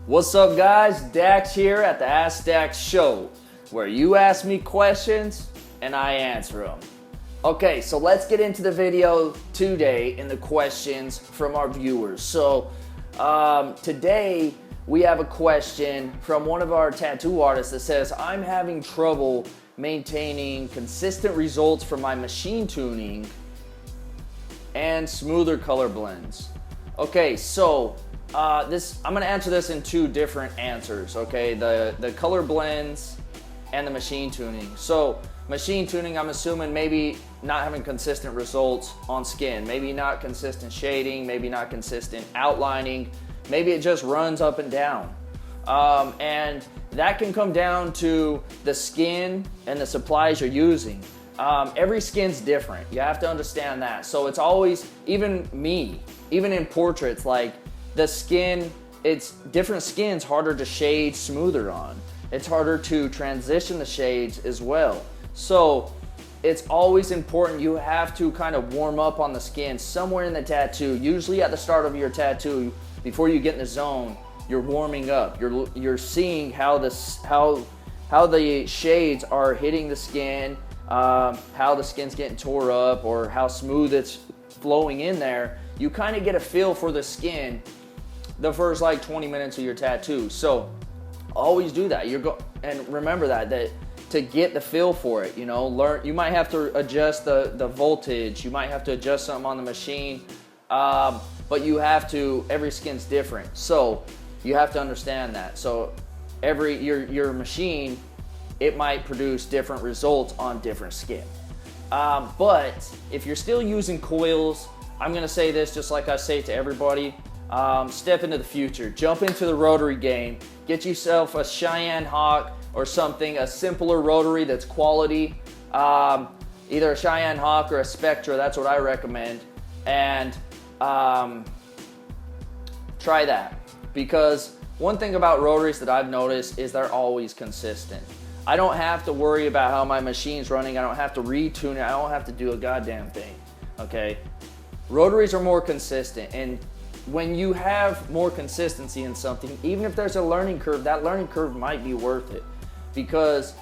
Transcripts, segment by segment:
What's up, guys? Dax here at the Ask Dax Show, where you ask me questions and I answer them. Okay, so let's get into the video today and the questions from our viewers. So today we have a question from one of our tattoo artists that says, I'm having trouble maintaining consistent results from my machine tuning and smoother color blends. Okay, so I'm going to answer this in two different answers, okay? The color blends and the machine tuning. So machine tuning, I'm assuming maybe not having consistent results on skin, maybe not consistent shading, maybe not consistent outlining, maybe it just runs up and down. And that can come down to the skin and the supplies you're using. Every skin's different. You have to understand that. So it's always, even in portraits, like the skin, it's different skins harder to shade smoother on. It's harder to transition the shades as well. So it's always important, you have to kind of warm up on the skin somewhere in the tattoo. Usually at the start of your tattoo, before you get in the zone, you're warming up. You're seeing how the shades are hitting the skin, how the skin's getting tore up, or how smooth it's flowing in there. You kind of get a feel for the skin the first like 20 minutes of your tattoo. So always do that. And remember that to get the feel for it, you might have to adjust the voltage, you might have to adjust something on the machine, but every skin's different. So you have to understand that. So your machine, it might produce different results on different skin. But if you're still using coils, I'm gonna say this just like I say to everybody, step into the future, jump into the rotary game, get yourself a Cheyenne Hawk or something, a simpler rotary that's quality, either a Cheyenne Hawk or a Spectra, that's what I recommend, and try that. Because one thing about rotaries that I've noticed is they're always consistent. I don't have to worry about how my machine's running, I don't have to retune it, I don't have to do a goddamn thing, okay? Rotaries are more consistent, and when you have more consistency in something, even if there's a learning curve, that learning curve might be worth it. Because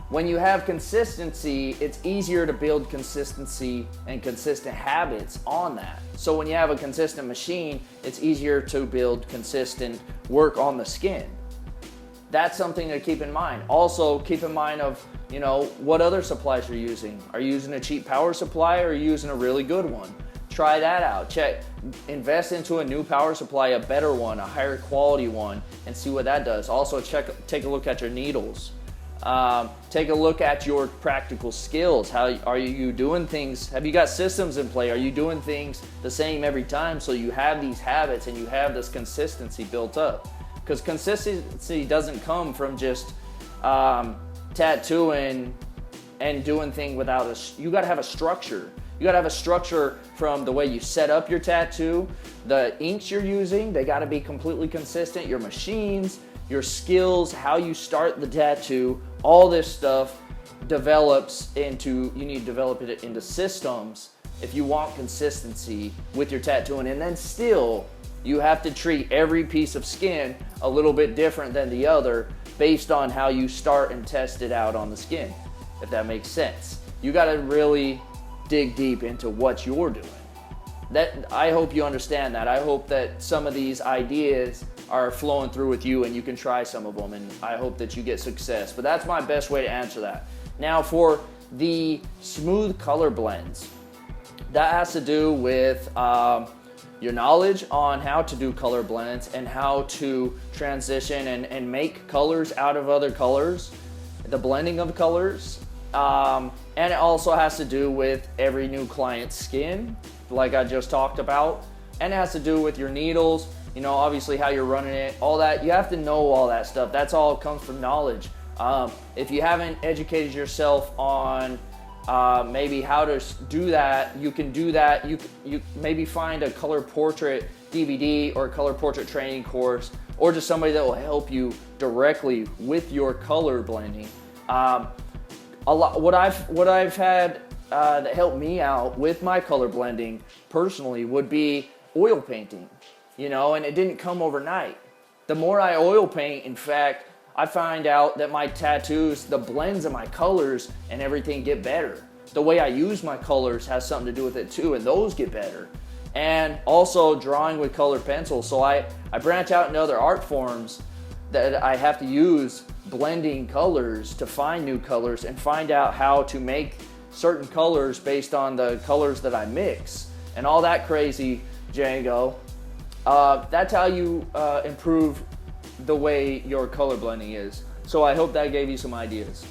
when you have consistency, it's easier to build consistency and consistent habits on that. So when you have a consistent machine, it's easier to build consistent work on the skin. That's something to keep in mind. Also, keep in mind of, what other supplies you're using. Are you using a cheap power supply, or are you using a really good one? Try that out. Invest into a new power supply, a better one, a higher quality one, and see what that does. Also, take a look at your needles. Take a look at your practical skills. How are you doing things? Have you got systems in play? Are you doing things the same every time, so you have these habits and you have this consistency built up? Because consistency doesn't come from just tattooing and doing things without you gotta have a structure. You gotta have a structure from the way you set up your tattoo, the inks you're using, they gotta be completely consistent, your machines, your skills, how you start the tattoo, all this stuff you need to develop it into systems if you want consistency with your tattooing. And then still, you have to treat every piece of skin a little bit different than the other based on how you start and test it out on the skin, if that makes sense. You gotta really dig deep into what you're doing. I hope you understand that. I hope that some of these ideas are flowing through with you and you can try some of them, and I hope that you get success. But that's my best way to answer that. Now for the smooth color blends, that has to do with your knowledge on how to do color blends and how to transition and make colors out of other colors, the blending of colors. And it also has to do with every new client's skin, like I just talked about. And it has to do with your needles, obviously how you're running it, all that. You have to know all that stuff. That's all comes from knowledge. If you haven't educated yourself on maybe how to do that, you can do that. You maybe find a color portrait DVD or a color portrait training course, or just somebody that will help you directly with your color blending. What I've had that helped me out with my color blending personally would be oil painting, and it didn't come overnight. the more I oil paint, in fact, I find out that my tattoos, the blends of my colors and everything get better. The way I use my colors has something to do with it too, and those get better. And also drawing with colored pencils. So I branch out into other art forms that I have to use blending colors to find new colors and find out how to make certain colors based on the colors that I mix and all that crazy Django. That's how you improve the way your color blending is. So I hope that gave you some ideas.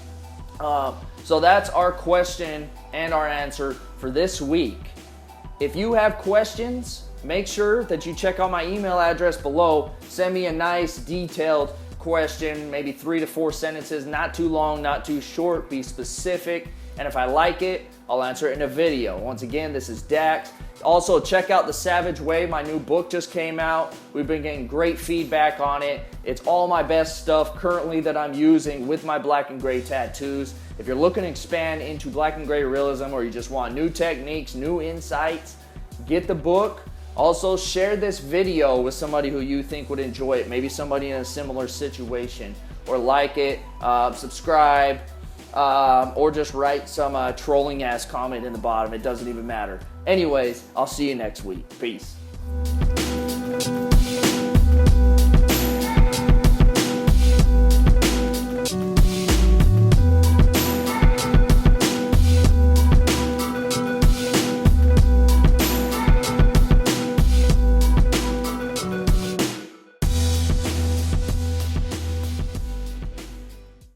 So that's our question and our answer for this week. If you have questions, make sure that you check out my email address below. Send me a nice detailed question, maybe 3 to 4 sentences, not too long, not too short, be specific. And if I like it, I'll answer it in a video. Once again, this is Dax. Also, check out The Savage Way. My new book just came out. We've been getting great feedback on it. It's all my best stuff currently that I'm using with my black and gray tattoos. If you're looking to expand into black and gray realism, or you just want new techniques, new insights, get the book. Also, share this video with somebody who you think would enjoy it. Maybe somebody in a similar situation. Or like it, subscribe, or just write some trolling ass comment in the bottom. It doesn't even matter. Anyways, I'll see you next week. Peace.